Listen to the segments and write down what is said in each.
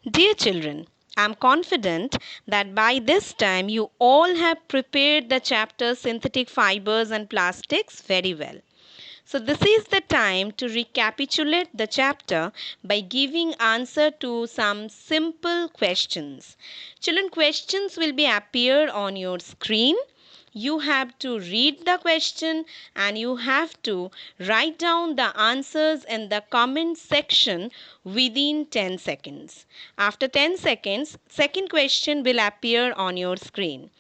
Dear children, I am confident that by this time you all have prepared the chapter Synthetic Fibers and Plastics very well. So this is the time to recapitulate the chapter by giving answer to some simple questions. Children, questions will be appear on your screen. You have to read the question and you have to write down the answers in the comment section within 10 seconds. After 10 seconds, second question will appear on your screen.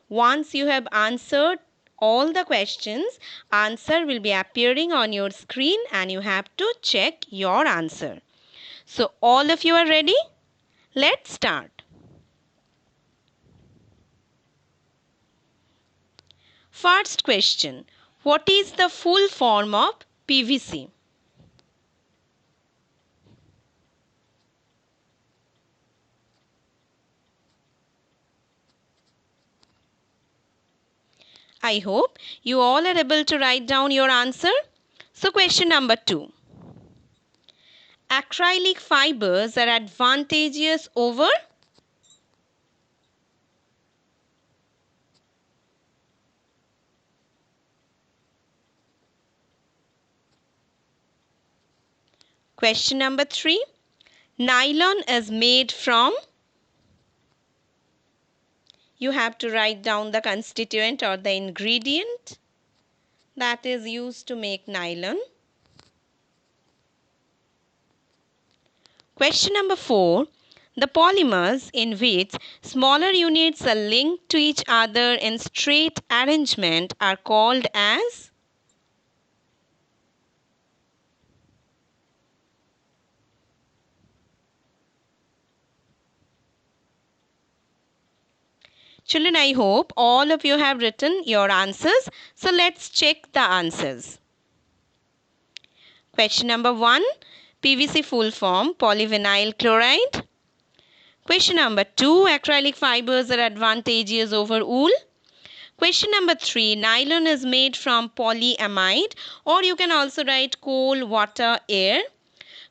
Once you have answered all the questions, answer will be appearing on your screen and you have to check your answer. So all of you are ready? Let's start. First question. What is the full form of PVC? I hope you all are able to write down your answer. So question number 2. Acrylic fibers are advantageous over. Question number 3. Nylon is made from. You have to write down the constituent or the ingredient that is used to make nylon. Question number 4. The polymers in which smaller units are linked to each other in straight arrangement are called as. Children, I hope all of you have written your answers. So let's check the answers. Question number 1. PVC full form polyvinyl chloride. Question number 2. Acrylic fibers are advantageous over wool. Question number 3. Nylon is made from polyamide, or you can also write coal, water, air.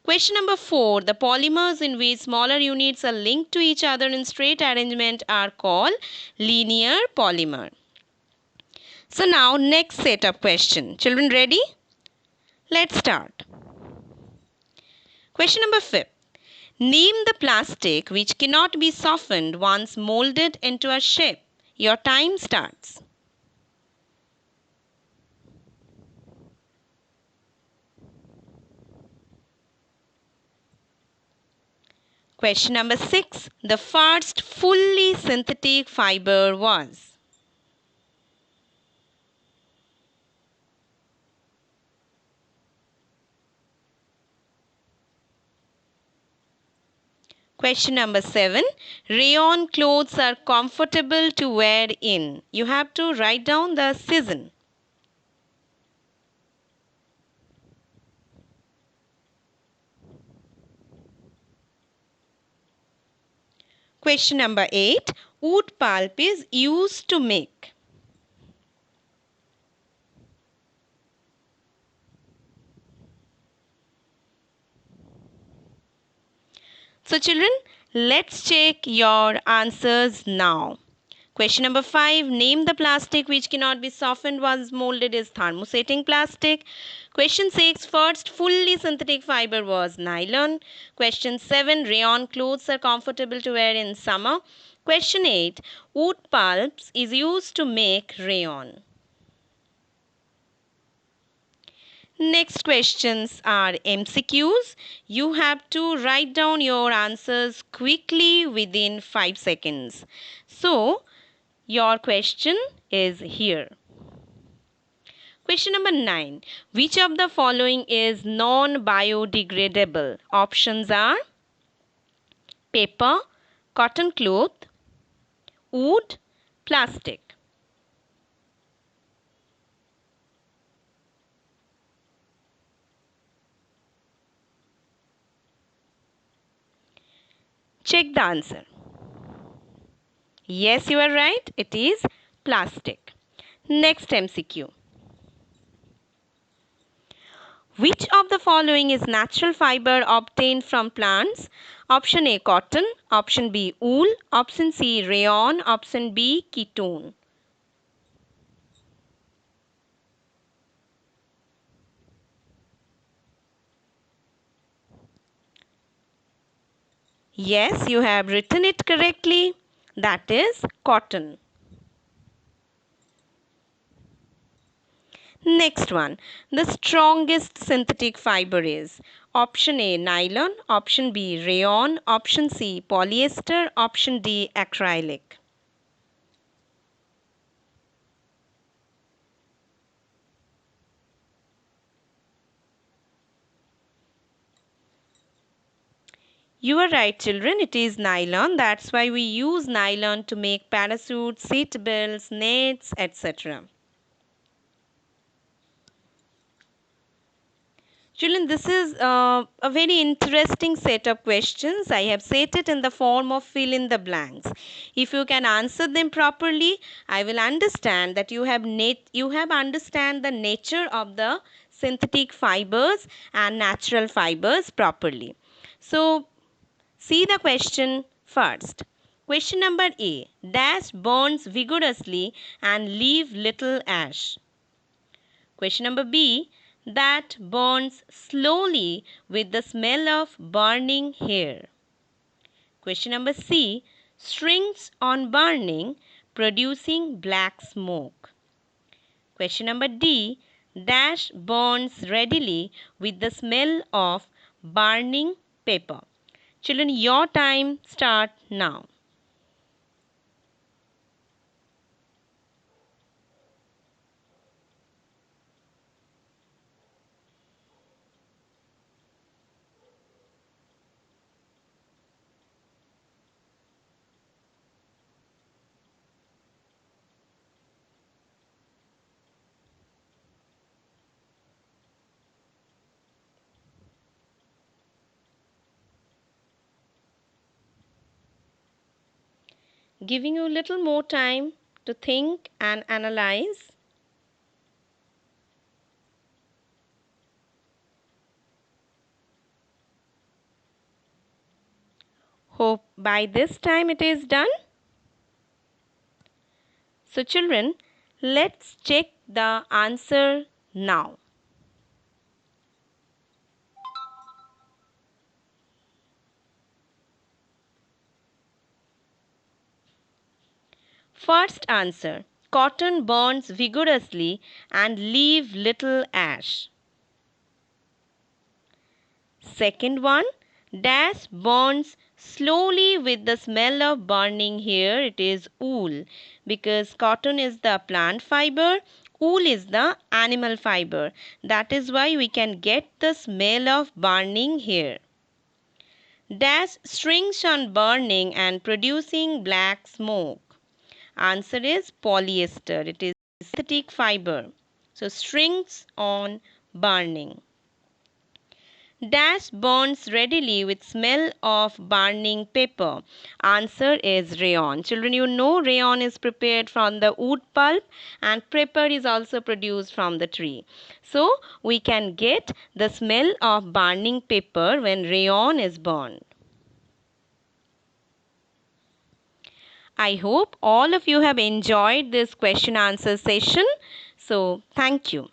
Question number 4. The polymers in which smaller units are linked to each other in straight arrangement are called linear polymer. So now next set of question. Children ready? Let's start. Question number 5. Name the plastic which cannot be softened once molded into a shape. Your time starts. Question number 6. The first fully synthetic fiber was. Question number 7. Rayon clothes are comfortable to wear in. You have to write down the season. Question number 8. Wood pulp is used to make. So children, let's check your answers now. Question number 5. Name the plastic which cannot be softened once molded is thermosetting plastic. Question 6. First fully synthetic fiber was nylon. Question 7. Rayon clothes are comfortable to wear in summer. Question 8. Wood pulps is used to make rayon. Next questions are MCQs. You have to write down your answers quickly within 5 seconds. So, your question is here. Question number 9. Which of the following is non-biodegradable? Options are paper, cotton cloth, wood, plastic. Check the answer. Yes, you are right. It is plastic. Next MCQ. Which of the following is natural fiber obtained from plants? Option A, cotton. Option B, wool. Option C, rayon. Option B, ketone. Yes, you have written it correctly. That is cotton. Next one. The strongest synthetic fiber is option A, nylon. Option B, rayon. Option C, polyester. Option D, acrylic. You are right, children. It is nylon. That's why we use nylon to make parachutes, seat belts, nets, etc. Children, this is a very interesting set of questions. I have set it in the form of fill in the blanks. If you can answer them properly, I will understand that you have understand the nature of the synthetic fibers and natural fibers properly. So, see the question first. Question number A. Dash burns vigorously and leave little ash. Question number B. That burns slowly with the smell of burning hair. Question number C. Strings on burning producing black smoke. Question number D. Dash burns readily with the smell of burning paper. Children, your time start now. Giving you a little more time to think and analyze. Hope by this time it is done. So children, let's check the answer now. First answer, cotton burns vigorously and leave little ash. Second one, dash burns slowly with the smell of burning hair. It is wool, because cotton is the plant fiber, wool is the animal fiber. That is why we can get the smell of burning hair. Dash strings on burning and producing black smoke. Answer is polyester. It is synthetic fiber. So strings on burning. Dash burns readily with smell of burning paper. Answer is rayon. Children, you know rayon is prepared from the wood pulp and paper is also produced from the tree. So we can get the smell of burning paper when rayon is burned. I hope all of you have enjoyed this question answer session. So thank you.